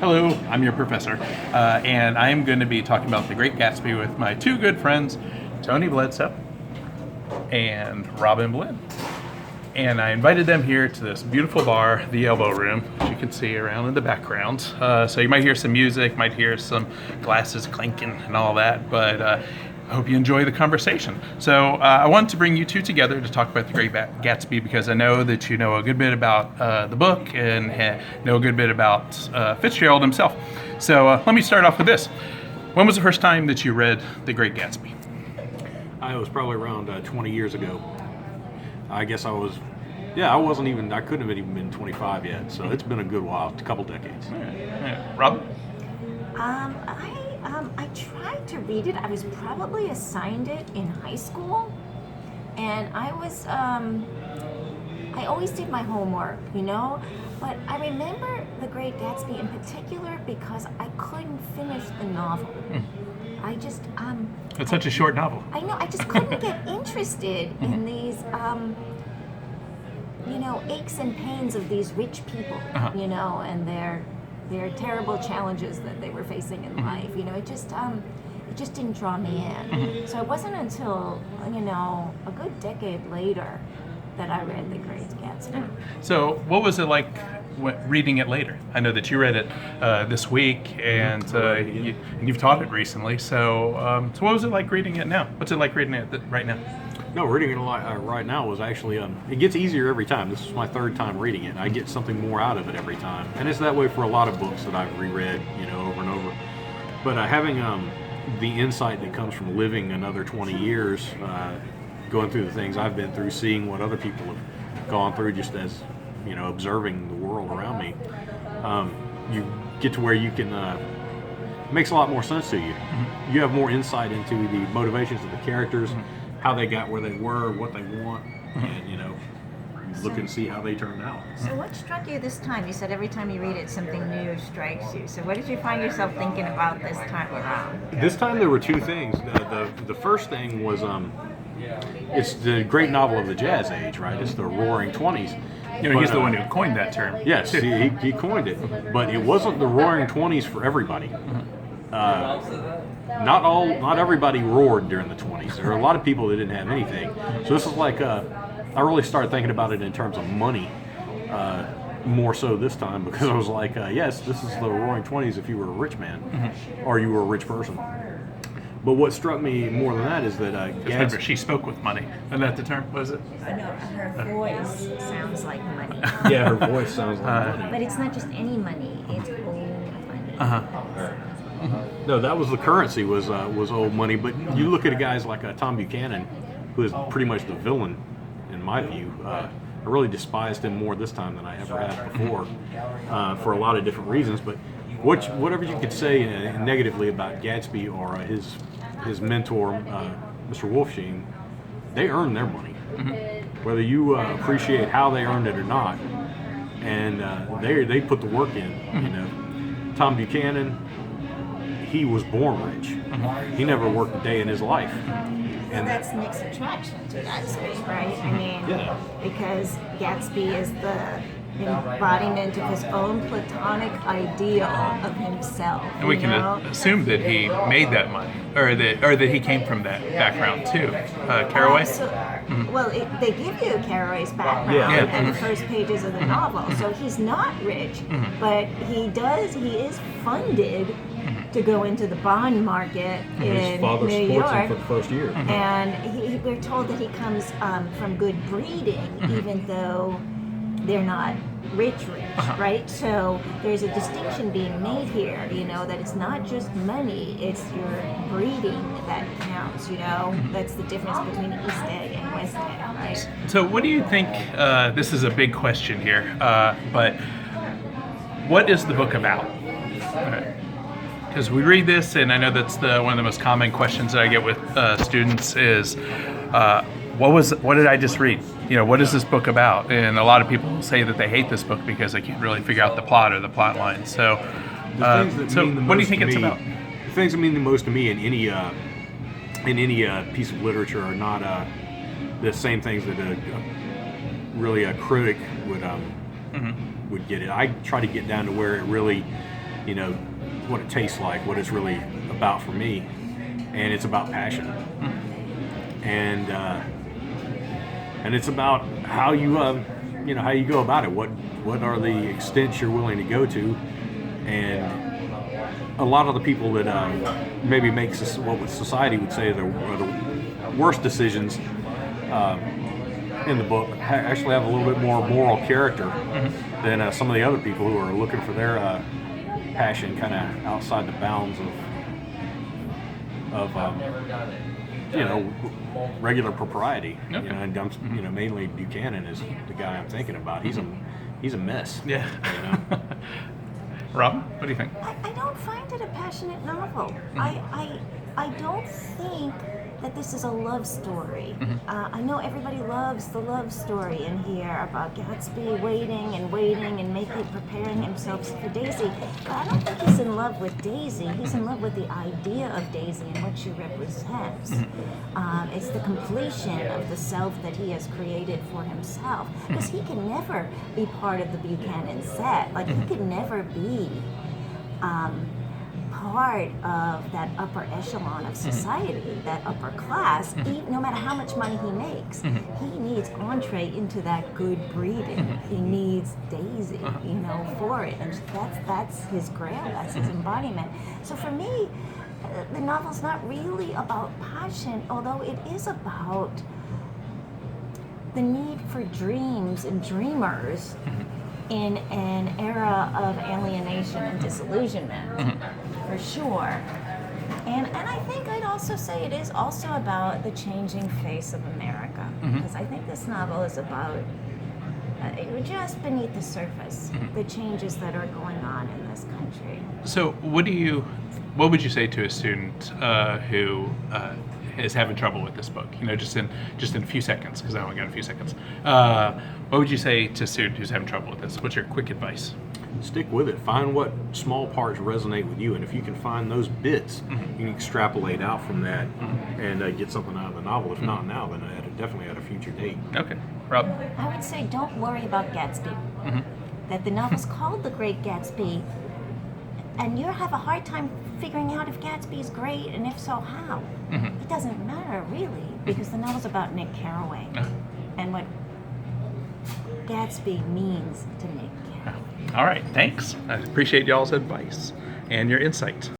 Hello, I'm your professor, and I am going to be talking about The Great Gatsby with my two good friends, Tony Bledsoe and Robin Blyn. And I invited them here to this beautiful bar, the Elbow Room, which you can see around in the background. So you might hear some music, might hear some glasses clinking and all that, but I hope you enjoy the conversation. So I wanted to bring you two together to talk about The Great Gatsby because I know that you know a good bit about the book and know a good bit about Fitzgerald himself. So let me start off with this. When was the first time that you read The Great Gatsby? I was probably around 20 years ago. I guess I couldn't have even been 25 yet, so it's been a good while, a couple decades. All right. Rob? I tried to read it. I was probably assigned it in high school, and I always did my homework, but I remember The Great Gatsby in particular because I couldn't finish the novel. It's such a short novel. I know, I just couldn't get interested in these, aches and pains of these rich people, and their terrible challenges that they were facing in life. It just didn't draw me in. So it wasn't until, a good decade later that I read The Great Gatsby. So what was it like reading it later? I know that you read it this week, and you've taught it recently. So what was it like reading it now? What's it like reading it right now? No, reading it right now was actually, it gets easier every time. This is my third time reading it. I get something more out of it every time. And it's that way for a lot of books that I've reread, over and over. But having the insight that comes from living another 20 years, going through the things I've been through, seeing what other people have gone through just as, observing the world around me, you get to where you can, it makes a lot more sense to you. Mm-hmm. You have more insight into the motivations of the characters, how they got where they were, what they want, and look and see how they turned out. So what struck you this time? You said every time you read it, something new strikes you. So what did you find yourself thinking about this time around? This time there were two things. The first thing was, it's the great novel of the Jazz Age, right? It's the Roaring '20s. He's the one who coined that term. Yes, he coined it, but it wasn't the Roaring '20s for everybody. Not everybody roared during the 20s. There were a lot of people that didn't have anything. So this is like, I really started thinking about it in terms of money, more so this time, because I was like, yes, this is the Roaring '20s if you were a rich man, or you were a rich person. But what struck me more than that is that remember, she spoke with money. Isn't that the term? Was it? I know, her voice sounds like money. Yeah, her voice sounds like money. But it's not just any money, it's old money. No, that was the currency, was old money. But you look at guys like Tom Buchanan, who is pretty much the villain, in my view. I really despised him more this time than I ever had before, for a lot of different reasons. But whatever you could say negatively about Gatsby or his mentor, Mr. Wolfsheim, they earned their money. Whether you appreciate how they earned it or not, and they put the work in. Tom Buchanan, he was born rich. He never worked a day in his life. And that's Nick's attraction to Gatsby, right? I mean, because Gatsby is the embodiment of his own platonic ideal of himself. And we can assume that he made that money, or that he came from that background too. Caraway? Well, they give you Caraway's background in the first pages of the novel. So he's not rich, but he is funded to go into the bond market in New York. For the first year. And we're told that he comes from good breeding, even though they're not rich, right? So there's a distinction being made here, that it's not just money, it's your breeding that counts, That's the difference between East Egg and West Egg, right? So what do you think, this is a big question here, but what is the book about? Because we read this, and I know that's one of the most common questions that I get with students is, what did I just read? What is this book about? And a lot of people say that they hate this book because they can't really figure out the plot or the plot line. So, what do you think it's about? The things that mean the most to me in any piece of literature are not the same things that a critic would get it. I try to get down to where it really what it tastes like, what it's really about for me, and it's about passion, and it's about how you how you go about it. What are the extents you're willing to go to, and a lot of the people that maybe makes what society would say are the worst decisions in the book actually have a little bit more moral character than some of the other people who are looking for their passion kind of outside the bounds of regular propriety. Okay. And mainly Buchanan is the guy I'm thinking about. He's a mess. Yeah. Rob, what do you think? I don't find it a passionate novel. I don't think that this is a love story. I know everybody loves the love story in here about Gatsby waiting and preparing himself for Daisy. But I don't think he's in love with Daisy. He's in love with the idea of Daisy and what she represents. It's the completion of the self that he has created for himself. Because he can never be part of the Buchanan set. Like, he could never be part of that upper echelon of society, that upper class, no matter how much money he makes. He needs entree into that good breeding. He needs Daisy, for it. And that's his grail, that's his embodiment. So for me, the novel's not really about passion, although it is about the need for dreams and dreamers in an era of alienation and disillusionment, for sure. And I think I'd also say it is also about the changing face of America, because I think this novel is about just beneath the surface, the changes that are going on in this country. So what would you say to a student who is having trouble with this book? Just in a few seconds, because I only got a few seconds. What would you say to a student who's having trouble with this? What's your quick advice? Stick with it. Find what small parts resonate with you, and if you can find those bits, you can extrapolate out from that and get something out of the novel. If not now, then definitely at a future date. Okay, Rob. I would say don't worry about Gatsby. That the novel's called The Great Gatsby, and you have a hard time figuring out if Gatsby is great, and if so, how. It doesn't matter, really, because the novel's about Nick Carraway and what Gatsby means to Nick Carraway. All right, thanks. I appreciate y'all's advice and your insight.